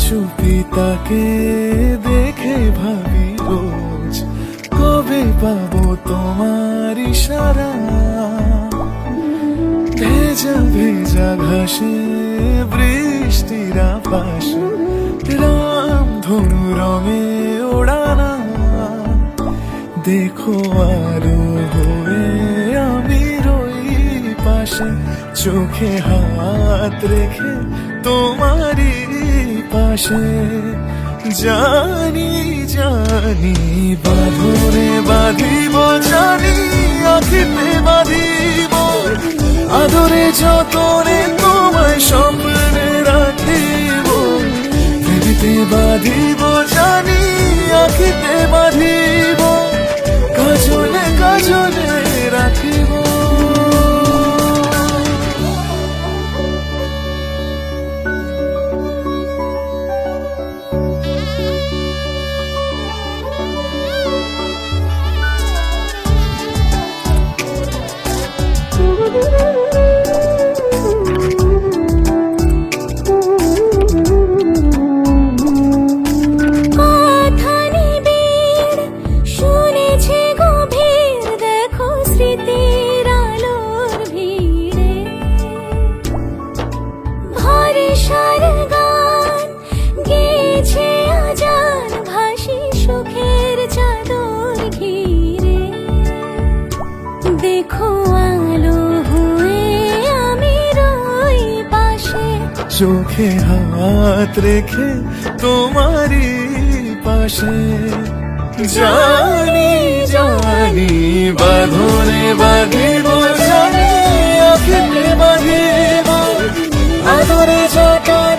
চুপি তাকে দেখে ভাবি রোজ, কবে পাবো তোমার ইশারা। ভেজা ভেজা ঘাসে বৃষ্টির পাশে রামধনু রঙে ওড়ানা। দেখো আলো হয়ে আমি রই পাশে, চোখে হাত রেখে তোমারই পাশে। জানি জানি বাঁধনে বাঁধিব, জানি আখিতে বাঁধিব, আদরে যতনে তোমায় স্বপ্নে রাখিব। পৃথিবীতে বাঁধিব, জানি আখিতে বাঁধিব, কাজলে কাজলে রাখিব। দেখো আলো হয়ে আমি রই পাশে, চোখে হাত রেখে তোমারই পাশে। জানি জানি বাঁধনে বাঁধিব, জানি আখিতে বাঁধিব, আদরে যতনে